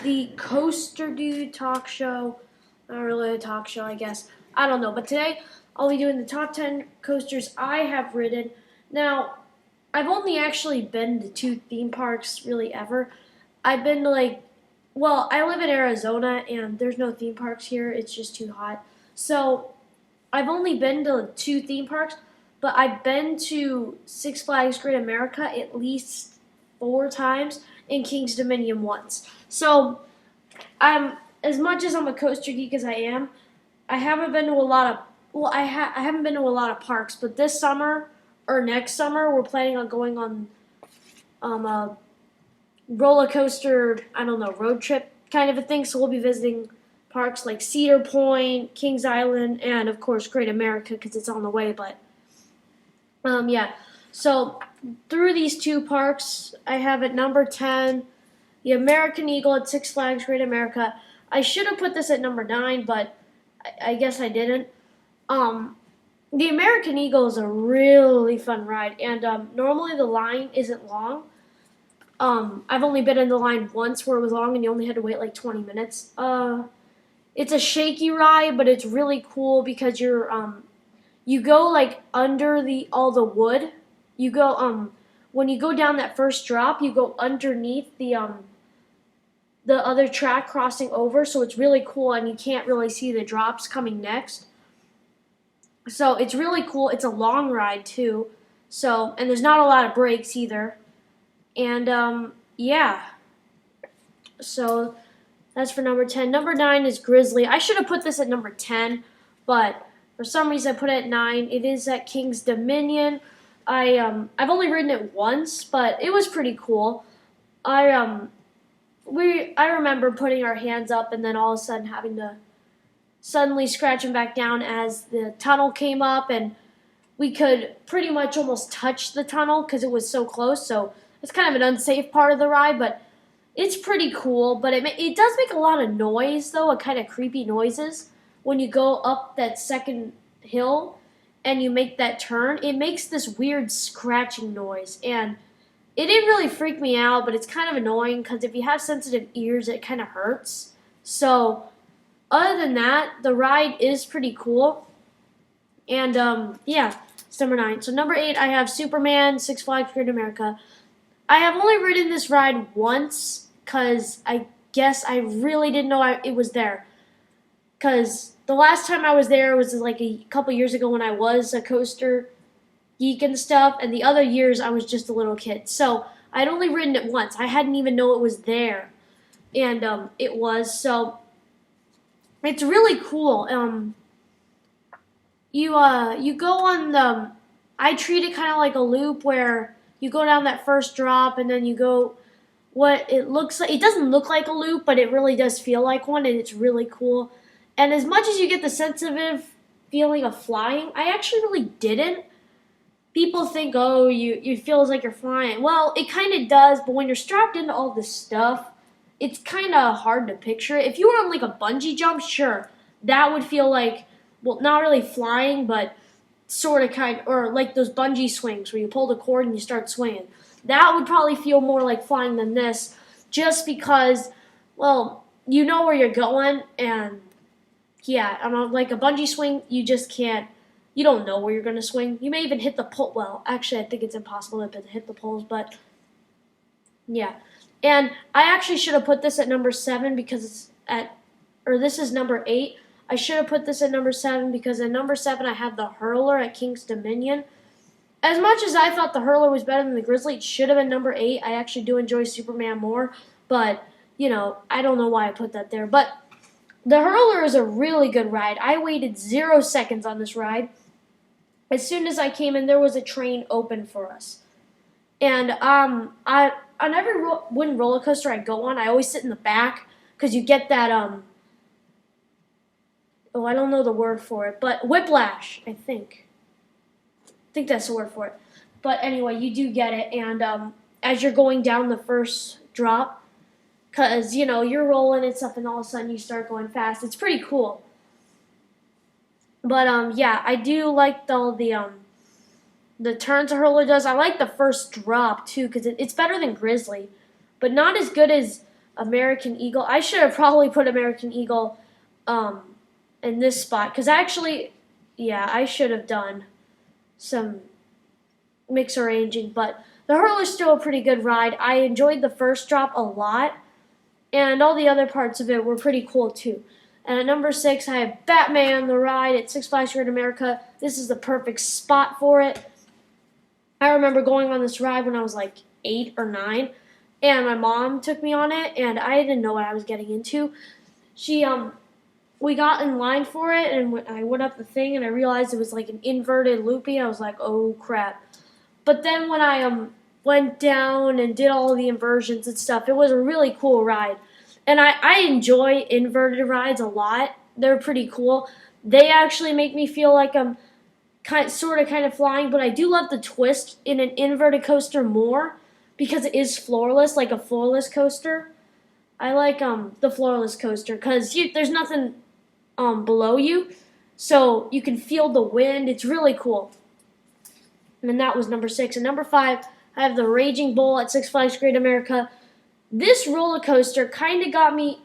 the Coaster Dude talk show. Not really a talk show, I guess. I don't know. But today, I'll be doing the top 10 coasters I have ridden. Now, I've only actually been to 2 theme parks, really, ever. I've been to, well, I live in Arizona, and there's no theme parks here. It's just too hot. So, I've only been to 2 theme parks, but I've been to Six Flags Great America at least 4 times and King's Dominion once. So, as much as I'm a coaster geek as I am, I haven't been to a lot of I haven't been to a lot of parks. But this summer or next summer, we're planning on going on a roller coaster, I don't know, road trip kind of a thing. So we'll be visiting parks like Cedar Point, Kings Island, and of course Great America because it's on the way. But yeah. So through these 2 parks, I have at number 10 the American Eagle at Six Flags Great America. I should have put this at number 9, but I guess I didn't. The American Eagle is a really fun ride, and normally the line isn't long. I've only been in the line once where it was long and you only had to wait like 20 minutes. It's a shaky ride, but it's really cool because you go like under all the wood. You go when you go down that first drop, you go underneath the other track crossing over, so it's really cool and you can't really see the drops coming next. So it's really cool. It's a long ride too. So, and there's not a lot of breaks either. And yeah. So that's for number 10. Number 9 is Grizzly. I should have put this at number 10, but for some reason I put it at 9. It is at King's Dominion. I've only ridden it once, but it was pretty cool. I remember putting our hands up and then all of a sudden having to suddenly scratch them back down as the tunnel came up, and we could pretty much almost touch the tunnel because it was so close. So it's kind of an unsafe part of the ride, but it's pretty cool. But it does make a lot of noise, though, a kind of creepy noises when you go up that second hill and you make that turn. It makes this weird scratching noise, and it didn't really freak me out, but it's kind of annoying because if you have sensitive ears, it kind of hurts. So other than that, the ride is pretty cool. And yeah, it's number 9. So number 8, I have Superman, Six Flags Great America. I have only ridden this ride once because I guess I really didn't know it was there. Because the last time I was there was like a couple years ago when I was a coaster geek and stuff, and the other years I was just a little kid. So I'd only ridden it once. I hadn't even know it was there, and it was. So it's really cool. You go on the. I treat it kind of like a loop where you go down that first drop and then you go. What it looks like. It doesn't look like a loop, but it really does feel like one, and it's really cool. And as much as you get the sensitive feeling of flying, I actually really didn't. People think, oh, you feel like you're flying. Well, it kind of does, but when you're strapped into all this stuff, it's kind of hard to picture it. If you were on like a bungee jump, sure, that would feel like, well, not really flying, but sort of or like those bungee swings where you pull the cord and you start swinging. That would probably feel more like flying than this, just because, well, you know where you're going, and yeah, like a bungee swing, you just can't. You don't know where you're going to swing. You may even hit the pole. Well, actually, I think it's impossible to hit the poles, but yeah. And I actually should have put this at number 7 because this is number 8. I should have put this at number 7 because at number 7 I have the Hurler at King's Dominion. As much as I thought the Hurler was better than the Grizzly, it should have been number 8. I actually do enjoy Superman more, but, I don't know why I put that there. But the Hurler is a really good ride. I waited 0 seconds on this ride. As soon as I came in, there was a train open for us. And on every wooden roller coaster I go on, I always sit in the back because you get that, I don't know the word for it, but whiplash, I think. I think that's the word for it. But anyway, you do get it. And as you're going down the first drop, because, you're rolling and stuff, and all of a sudden you start going fast. It's pretty cool. But yeah, I do like the turns a Hurler does. I like the first drop too because it's better than Grizzly, but not as good as American Eagle. I should have probably put American Eagle in this spot because yeah, I should have done some mix arranging, but the hurler's still a pretty good ride. I enjoyed the first drop a lot, and all the other parts of it were pretty cool too. And at number 6, I have Batman the ride at Six Flags Great America. This is the perfect spot for it. I remember going on this ride when I was like 8 or 9, and my mom took me on it, and I didn't know what I was getting into. We got in line for it, and I went up the thing, and I realized it was like an inverted loopy. I was like, oh crap. But then when I went down and did all the inversions and stuff, it was a really cool ride. And I enjoy inverted rides a lot. They're pretty cool. They actually make me feel like I'm kind of flying, but I do love the twist in an inverted coaster more because it is floorless, like a floorless coaster. I like the floorless coaster because there's nothing below you, so you can feel the wind. It's really cool. And that was number 6. And number 5, I have the Raging Bull at Six Flags Great America. This roller coaster kind of got me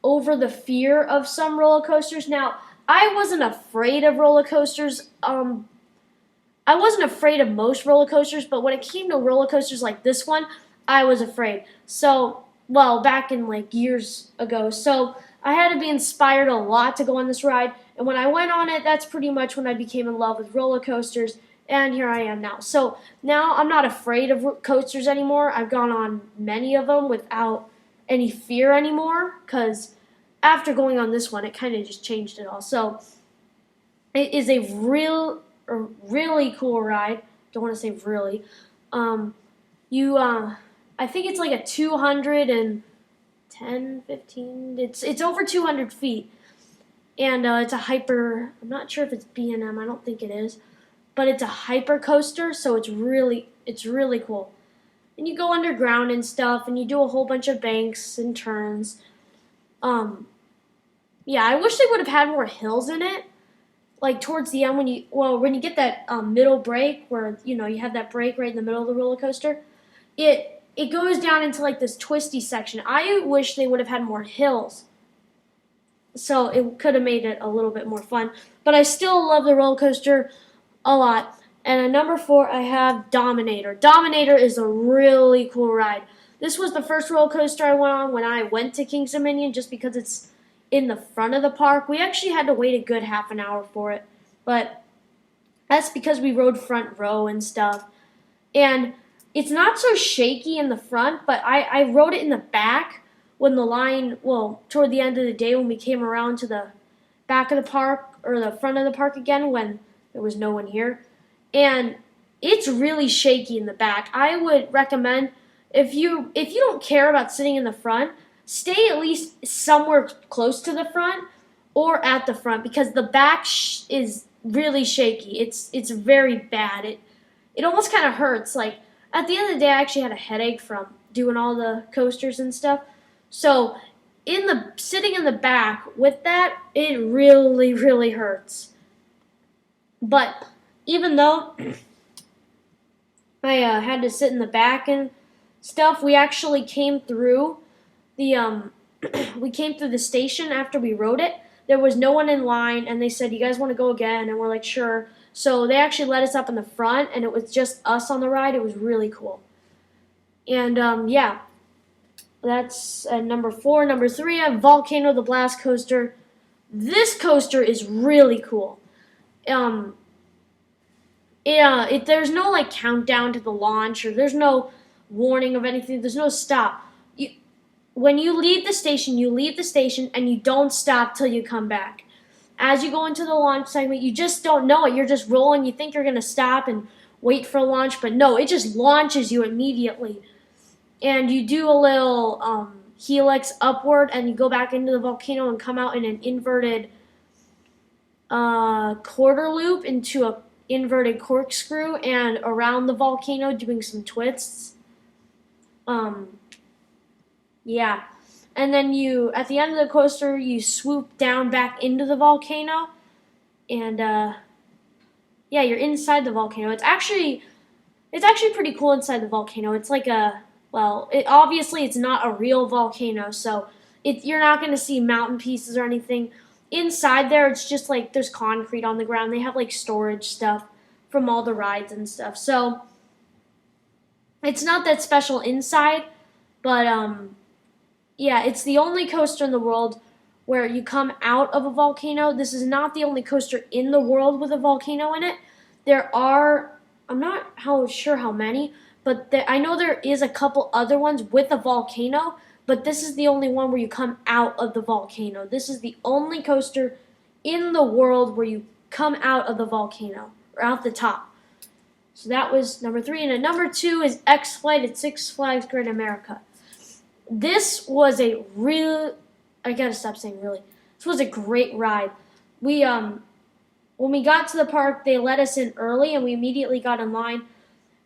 over the fear of some roller coasters. Now, I wasn't afraid of roller coasters. I wasn't afraid of most roller coasters, but when it came to roller coasters like this one, I was afraid. So, well, back in like years ago. So, I had to be inspired a lot to go on this ride. And when I went on it, that's pretty much when I became in love with roller coasters. And here I am now. So now I'm not afraid of coasters anymore. I've gone on many of them without any fear anymore because after going on this one, it kind of just changed it all. So it is a really cool ride. Don't want to say really. I think it's like a 210, 15. It's over 200 feet, and it's a hyper. I'm not sure if it's B&M. I don't think it is. But it's a hyper coaster, so it's really cool. And you go underground and stuff, and you do a whole bunch of banks and turns. Yeah, I wish they would have had more hills in it. Like towards the end, when you get that middle break, where you have that break right in the middle of the roller coaster, it goes down into like this twisty section. I wish they would have had more hills, so it could have made it a little bit more fun. But I still love the roller coaster a lot. And at number 4, I have Dominator. Dominator is a really cool ride. This was the first roller coaster I went on when I went to King's Dominion just because it's in the front of the park. We actually had to wait a good half an hour for it, but that's because we rode front row and stuff. And it's not so shaky in the front, but I rode it in the back when the line, toward the end of the day when we came around to the back of the park or the front of the park again when there was no one here. And it's really shaky in the back. I would recommend if you don't care about sitting in the front, stay at least somewhere close to the front or at the front because the back is really shaky. It's very bad. It almost kind of hurts. Like at the end of the day, I actually had a headache from doing all the coasters and stuff. So sitting in the back with that, it really hurts. But even though I had to sit in the back and stuff, we actually came through the station after we rode it. There was no one in line, and they said, "You guys want to go again?" And we're like, "Sure." So they actually let us up in the front, and it was just us on the ride. It was really cool. And yeah, that's number 4. Number 3, I have Volcano the Blast Coaster. This coaster is really cool. There's no like countdown to the launch, or there's no warning of anything. There's no stop. When you leave the station, and you don't stop till you come back. As you go into the launch segment, you just don't know it. You're just rolling. You think you're going to stop and wait for launch, but no, it just launches you immediately. And you do a little helix upward, and you go back into the volcano and come out in an inverted quarter loop into a inverted corkscrew and around the volcano doing some twists. Yeah. And then at the end of the coaster, you swoop down back into the volcano. And, yeah, you're inside the volcano. It's actually pretty cool inside the volcano. It's like a well, obviously it's not a real volcano, so you're not going to see mountain pieces or anything. Inside there, it's just like there's concrete on the ground. They have like storage stuff from all the rides and stuff. So it's not that special inside, but yeah, it's the only coaster in the world where you come out of a volcano. This is not the only coaster in the world with a volcano in it. There are, I'm not sure how many, but I know there is a couple other ones with a volcano, but this is the only one where you come out of the volcano. This is the only coaster in the world where you come out of the volcano, or out the top. So that was number 3. And then number 2 is X-Flight at Six Flags Great America. This was a real, I gotta stop saying really. This was a great ride. We when we got to the park, they let us in early, and we immediately got in line.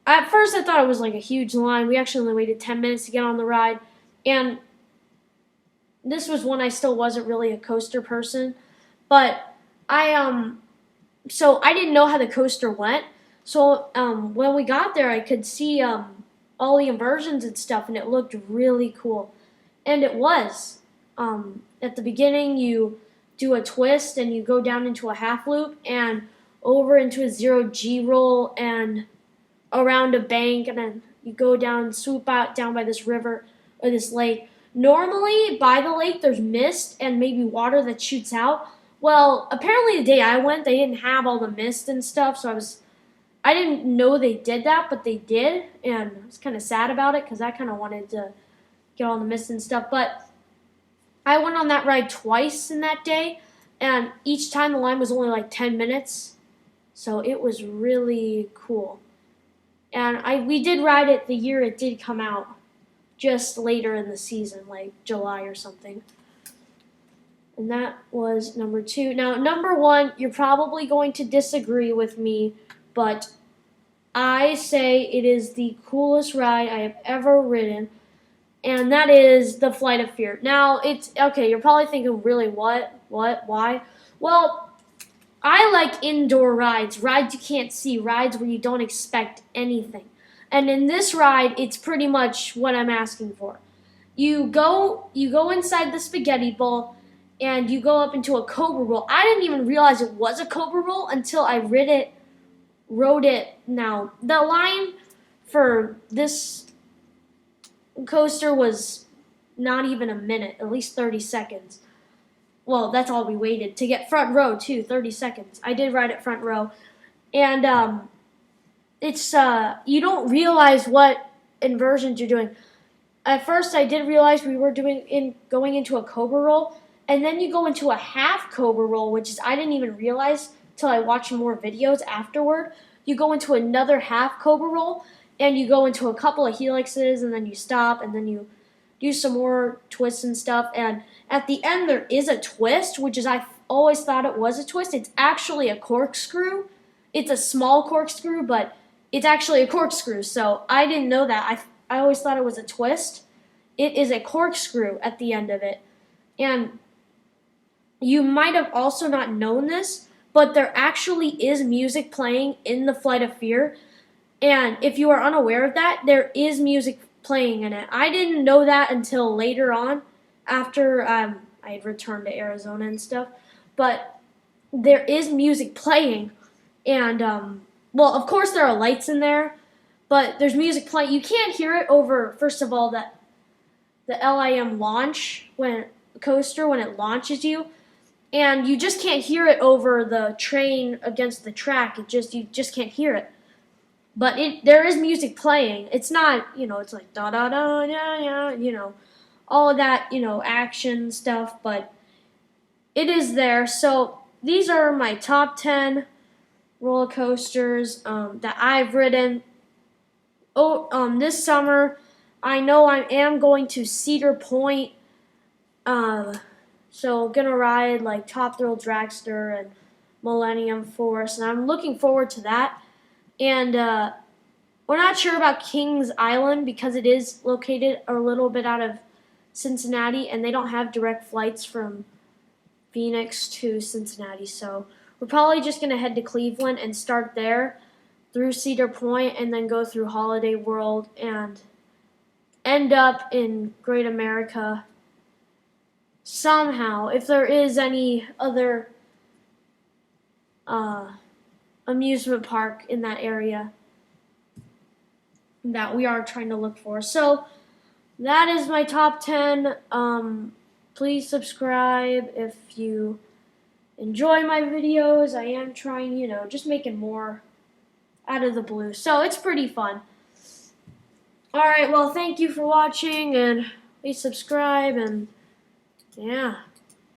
At first, I thought it was like a huge line. We actually only waited 10 minutes to get on the ride, and this was when I still wasn't really a coaster person, but so I didn't know how the coaster went. So when we got there, I could see all the inversions and stuff, and it looked really cool. And it was. At the beginning, you do a twist, and you go down into a half loop, and over into a 0G roll, and around a bank, and then you go down, swoop out down by this river or this lake. Normally, by the lake, there's mist and maybe water that shoots out. Well, apparently the day I went, they didn't have all the mist and stuff, so I didn't know they did that, but they did, and I was kind of sad about it because I kind of wanted to get all the mist and stuff. But I went on that ride twice in that day, and each time the line was only like 10 minutes, so it was really cool. And we did ride it the year it did come out, just later in the season, like July or something. And that was number 2. Now, number 1, you're probably going to disagree with me, but I say it is the coolest ride I have ever ridden, and that is the Flight of Fear. Now, it's, okay, you're probably thinking, really, what, why? Well, I like indoor rides you can't see, rides where you don't expect anything. And in this ride, it's pretty much what I'm asking for. You go inside the spaghetti bowl, and you go up into a cobra roll. I didn't even realize it was a cobra roll until I rode it. Now, the line for this coaster was not even a minute, at least 30 seconds. Well, that's all we waited to get front row too, 30 seconds. I did ride it front row. And it's you don't realize what inversions you're doing. At first I did realize we were going into a cobra roll, and then you go into a half cobra roll, which is I didn't even realize till I watched more videos afterward. You go into another half cobra roll, and you go into a couple of helixes, and then you stop, and then you do some more twists and stuff. And at the end, there is a twist, which is I always thought it was a twist. It's actually a corkscrew. It's a small corkscrew, but it's actually a corkscrew. So I didn't know that. I always thought it was a twist. It is a corkscrew at the end of it. And you might have also not known this, but there actually is music playing in the Flight of Fear. And if you are unaware of that, there is music playing in it. I didn't know that until later on, after I had returned to Arizona and stuff. But there is music playing, and well, of course there are lights in there, but there's music playing. You can't hear it over, first of all, the LIM launch coaster when it launches you, and you just can't hear it over the train against the track. You just can't hear it. But there is music playing. It's not, it's like da da da yeah yeah, all of that, action stuff, but it is there. So these are my top 10 roller coasters that I've ridden. This summer, I know I am going to Cedar Point. So gonna ride like Top Thrill Dragster and Millennium Force, and I'm looking forward to that. And we're not sure about Kings Island because it is located a little bit out of Cincinnati, and they don't have direct flights from Phoenix to Cincinnati. So we're probably just going to head to Cleveland and start there through Cedar Point and then go through Holiday World and end up in Great America somehow. If there is any other amusement park in that area that we are trying to look for. So that is my top 10. Please subscribe if you enjoy my videos. I am trying, just making more out of the blue. So it's pretty fun. Alright, well, thank you for watching, and please subscribe, and yeah.